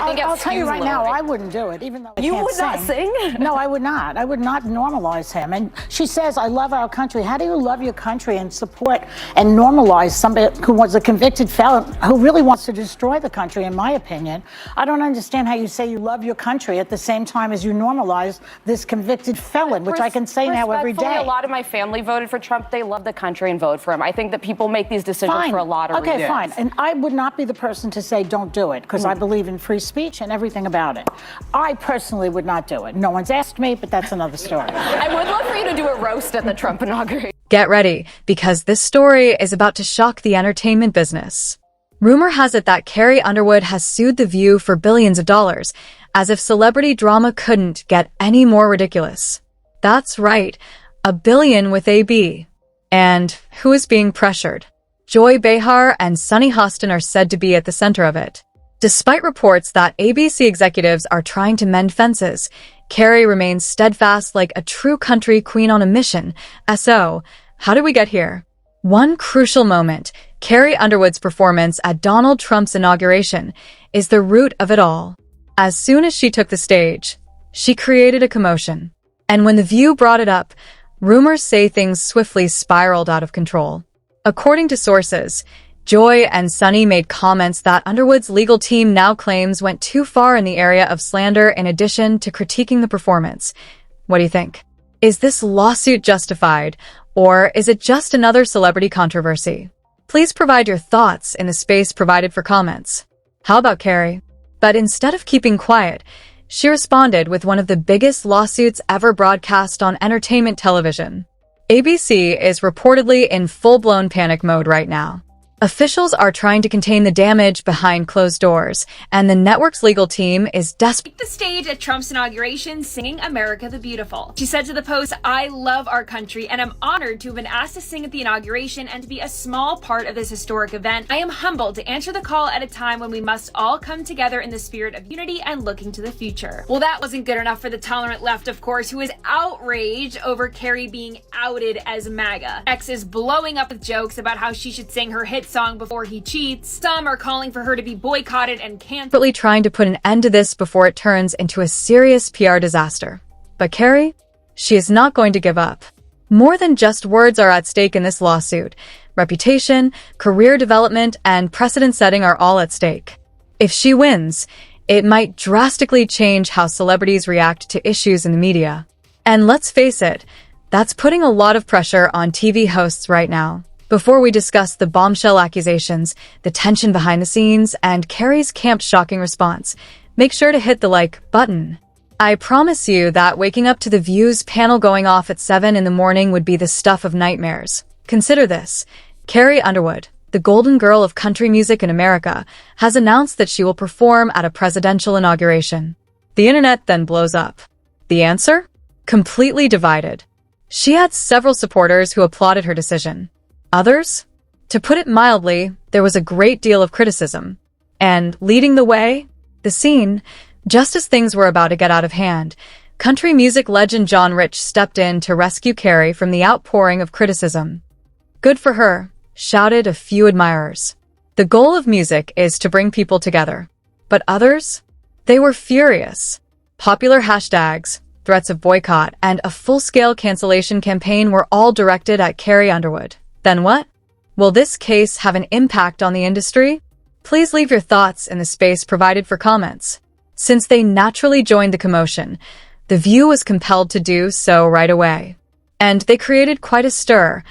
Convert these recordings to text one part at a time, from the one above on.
think I'll tell you right now, low. I wouldn't do it, even though I You can't would not sing? No, I would not. I would not normalize him. And she says, I love our country. How do you love your country and support and normalize somebody who was a convicted felon who really wants to destroy the country, in my opinion? I don't understand how you say you love your country at the same time as you normalize this convicted felon, which I can say now every day. A lot of my family voted for Trump. They love the country and vote for him. I think that people make these decisions for a lot of reasons. Okay, fine. And I would not be the person to say don't do it, because I believe in free speech and everything about it. I personally would not do it. No one's asked me, but that's another story. I would love for you to do a roast at the Trump inauguration. Get ready, because this story is about to shock the entertainment business. Rumor has it that Carrie Underwood has sued The View for billions of dollars, as if celebrity drama couldn't get any more ridiculous. That's right, $1 billion with a B. And who is being pressured? Joy Behar and Sunny Hostin are said to be at the center of it. Despite reports that ABC executives are trying to mend fences, Carrie remains steadfast like a true country queen on a mission. So, how did we get here? One crucial moment, Carrie Underwood's performance at Donald Trump's inauguration, is the root of it all. As soon as she took the stage, she created a commotion. And when The View brought it up, rumors say things swiftly spiraled out of control. According to sources, Joy and Sunny made comments that Underwood's legal team now claims went too far in the area of slander in addition to critiquing the performance. What do you think? Is this lawsuit justified, or is it just another celebrity controversy? Please provide your thoughts in the space provided for comments. How about Carrie? But instead of keeping quiet, she responded with one of the biggest lawsuits ever broadcast on entertainment television. ABC is reportedly in full-blown panic mode right now. Officials are trying to contain the damage behind closed doors, and the network's legal team is desperate. The stage at Trump's inauguration singing America the Beautiful. She said to the Post, I love our country and I'm honored to have been asked to sing at the inauguration and to be a small part of this historic event. I am humbled to answer the call at a time when we must all come together in the spirit of unity and looking to the future. Well, that wasn't good enough for the tolerant left, of course, who is outraged over Carrie being outed as MAGA. X is blowing up with jokes about how she should sing her hit song before he cheats. Some are calling for her to be boycotted and canceled. Trying to put an end to this before it turns into a serious PR disaster. But Carrie? She is not going to give up. More than just words are at stake in this lawsuit. Reputation, career development, and precedent setting are all at stake. If she wins, it might drastically change how celebrities react to issues in the media. And let's face it, that's putting a lot of pressure on TV hosts right now. Before we discuss the bombshell accusations, the tension behind the scenes, and Carrie's camp's shocking response, make sure to hit the like button. I promise you that waking up to The View's panel going off at 7 in the morning would be the stuff of nightmares. Consider this. Carrie Underwood, the golden girl of country music in America, has announced that she will perform at a presidential inauguration. The internet then blows up. The answer? Completely divided. She had several supporters who applauded her decision. Others? To put it mildly, there was a great deal of criticism. And leading the way, the scene, just as things were about to get out of hand, country music legend John Rich stepped in to rescue Carrie from the outpouring of criticism. Good for her, shouted a few admirers. The goal of music is to bring people together. But others? They were furious. Popular hashtags, threats of boycott, and a full-scale cancellation campaign were all directed at Carrie Underwood. Then what? Will this case have an impact on the industry? Please leave your thoughts in the space provided for comments. Since they naturally joined the commotion, The View was compelled to do so right away. And they created quite a stir.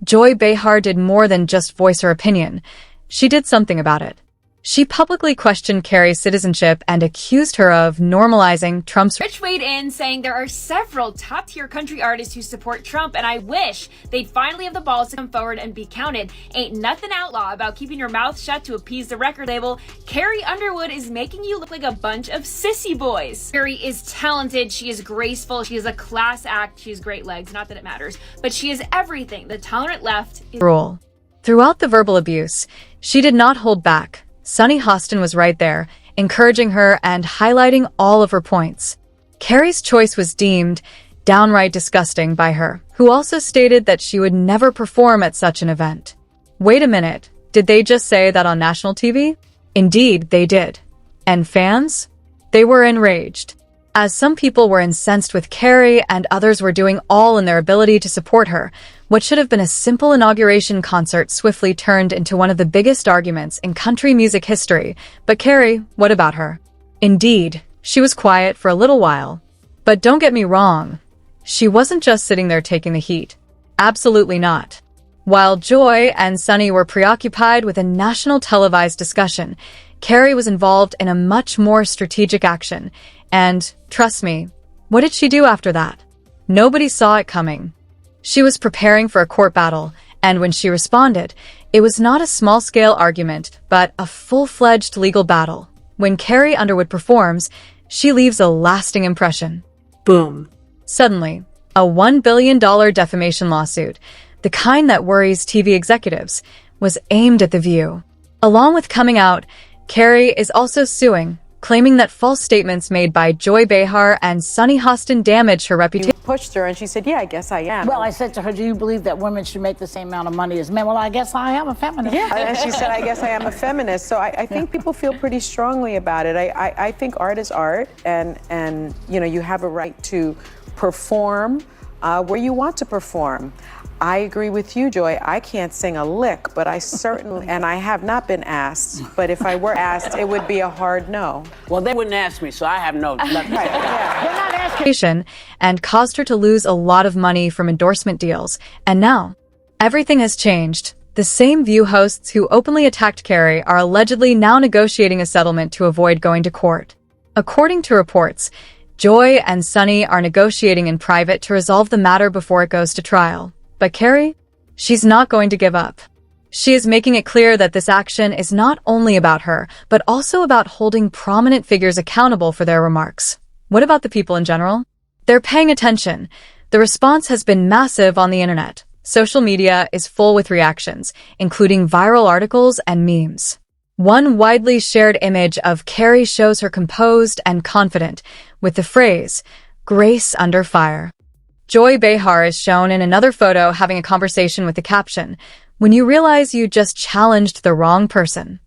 Joy Behar did more than just voice her opinion. She did something about it. She publicly questioned Carrie's citizenship and accused her of normalizing Trump's... Rich weighed in, saying there are several top-tier country artists who support Trump, and I wish they'd finally have the balls to come forward and be counted. Ain't nothing outlaw about keeping your mouth shut to appease the record label. Carrie Underwood is making you look like a bunch of sissy boys. Carrie is talented, she is graceful, she is a class act, she has great legs, not that it matters, but she is everything the tolerant left is... Rule. Throughout the verbal abuse, she did not hold back. Sunny Hostin was right there, encouraging her and highlighting all of her points. Carrie's choice was deemed downright disgusting by her, who also stated that she would never perform at such an event. Wait a minute, did they just say that on national TV? Indeed, they did. And fans? They were enraged. As some people were incensed with Carrie and others were doing all in their ability to support her, what should have been a simple inauguration concert swiftly turned into one of the biggest arguments in country music history. But Carrie, what about her? Indeed, she was quiet for a little while. But don't get me wrong, she wasn't just sitting there taking the heat. Absolutely not. While Joy and Sunny were preoccupied with a national televised discussion, Carrie was involved in a much more strategic action. And, trust me, what did she do after that? Nobody saw it coming. She was preparing for a court battle, and when she responded, it was not a small-scale argument, but a full-fledged legal battle. When Carrie Underwood performs, she leaves a lasting impression. Boom. Suddenly, a $1 billion defamation lawsuit, the kind that worries TV executives, was aimed at The View. Along with coming out, Carrie is also suing, claiming that false statements made by Joy Behar and Sunny Hostin damaged her reputation. You pushed her and she said, yeah, I guess I am. Well, I said to her, do you believe that women should make the same amount of money as men? Well, I guess I am a feminist. Yeah, and she said, I guess I am a feminist. So I think people feel pretty strongly about it. I think art is art, and you know, you have a right to perform where you want to perform. I agree with you, Joy. I can't sing a lick, but I certainly, and I have not been asked, but if I were asked, it would be a hard no. Well, they wouldn't ask me, so I have no. Right, yeah. They're not asking. And caused her to lose a lot of money from endorsement deals. And now, everything has changed. The same View hosts who openly attacked Carrie are allegedly now negotiating a settlement to avoid going to court. According to reports, Joy and Sunny are negotiating in private to resolve the matter before it goes to trial. But Carrie? She's not going to give up. She is making it clear that this action is not only about her, but also about holding prominent figures accountable for their remarks. What about the people in general? They're paying attention. The response has been massive on the internet. Social media is full with reactions, including viral articles and memes. One widely shared image of Carrie shows her composed and confident, with the phrase, "Grace under fire." Joy Behar is shown in another photo having a conversation with the caption, "When you realize you just challenged the wrong person."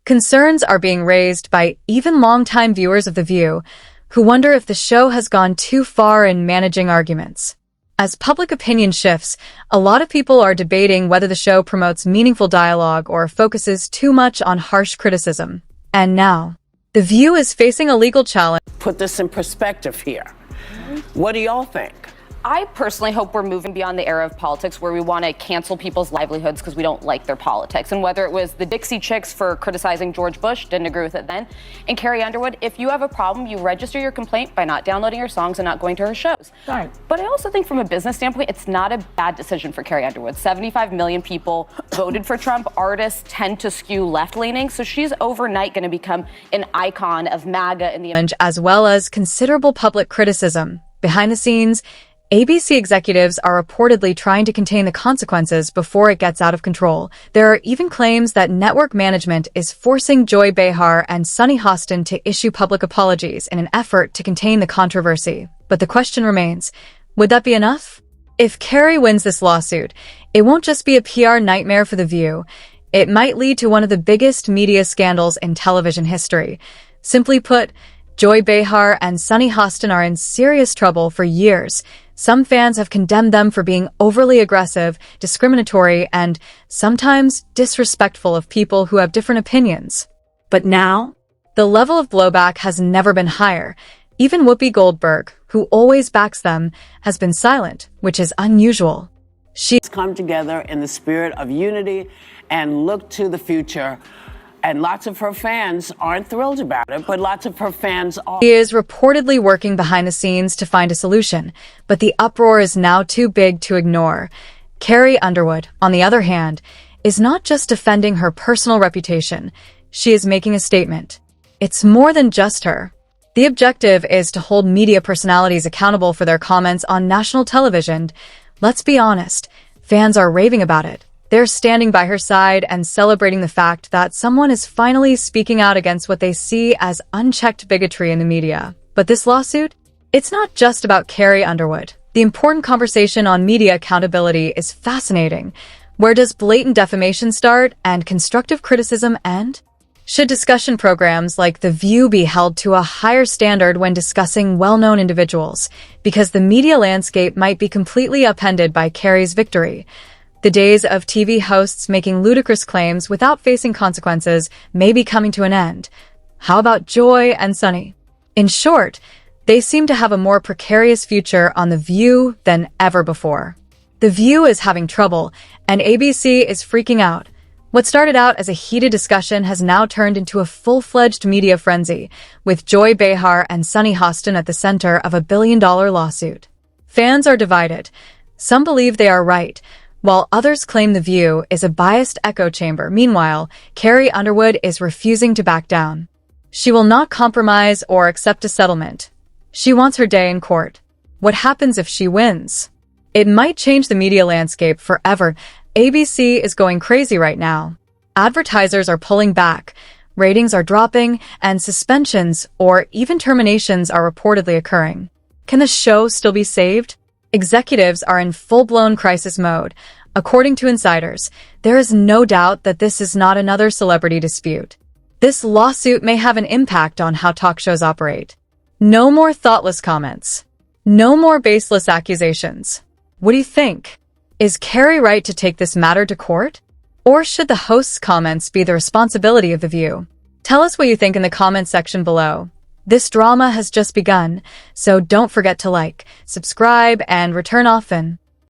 Concerns are being raised by even longtime viewers of The View, who wonder if the show has gone too far in managing arguments. As public opinion shifts, a lot of people are debating whether the show promotes meaningful dialogue or focuses too much on harsh criticism. And now, The View is facing a legal challenge. Put this in perspective here. What do y'all think? I personally hope we're moving beyond the era of politics where we want to cancel people's livelihoods because we don't like their politics. And whether it was the Dixie Chicks for criticizing George Bush, didn't agree with it then, and Carrie Underwood, if you have a problem, you register your complaint by not downloading her songs and not going to her shows. Right. But I also think from a business standpoint, it's not a bad decision for Carrie Underwood. 75 million people voted for Trump. Artists tend to skew left-leaning, so she's overnight going to become an icon of MAGA in the As well as considerable public criticism. Behind the scenes, ABC executives are reportedly trying to contain the consequences before it gets out of control. There are even claims that network management is forcing Joy Behar and Sunny Hostin to issue public apologies in an effort to contain the controversy. But the question remains, would that be enough? If Carrie wins this lawsuit, it won't just be a PR nightmare for The View. It might lead to one of the biggest media scandals in television history. Simply put, Joy Behar and Sunny Hostin are in serious trouble for years. Some fans have condemned them for being overly aggressive, discriminatory, and sometimes disrespectful of people who have different opinions. But now, the level of blowback has never been higher. Even Whoopi Goldberg, who always backs them, has been silent, which is unusual. She's come together in the spirit of unity and look to the future. And lots of her fans aren't thrilled about it, but lots of her fans are. She is reportedly working behind the scenes to find a solution, but the uproar is now too big to ignore. Carrie Underwood, on the other hand, is not just defending her personal reputation. She is making a statement. It's more than just her. The objective is to hold media personalities accountable for their comments on national television. Let's be honest, fans are raving about it. They're standing by her side and celebrating the fact that someone is finally speaking out against what they see as unchecked bigotry in the media. But this lawsuit? It's not just about Carrie Underwood. The important conversation on media accountability is fascinating. Where does blatant defamation start and constructive criticism end? Should discussion programs like The View be held to a higher standard when discussing well-known individuals? Because the media landscape might be completely upended by Carrie's victory. The days of TV hosts making ludicrous claims without facing consequences may be coming to an end. How about Joy and Sunny? In short, they seem to have a more precarious future on The View than ever before. The View is having trouble, and ABC is freaking out. What started out as a heated discussion has now turned into a full-fledged media frenzy, with Joy Behar and Sunny Hostin at the center of a billion-dollar lawsuit. Fans are divided. Some believe they are right, while others claim The View is a biased echo chamber. Meanwhile, Carrie Underwood is refusing to back down. She will not compromise or accept a settlement. She wants her day in court. What happens if she wins? It might change the media landscape forever. ABC is going crazy right now. Advertisers are pulling back, ratings are dropping, and suspensions or even terminations are reportedly occurring. Can the show still be saved? Executives are in full-blown crisis mode. According to insiders, there is no doubt that this is not another celebrity dispute. This lawsuit may have an impact on how talk shows operate. No more thoughtless comments. No more baseless accusations. What do you think? Is Carrie right to take this matter to court? Or should the host's comments be the responsibility of The View? Tell us what you think in the comments section below. This drama has just begun, so don't forget to like, subscribe, and return often.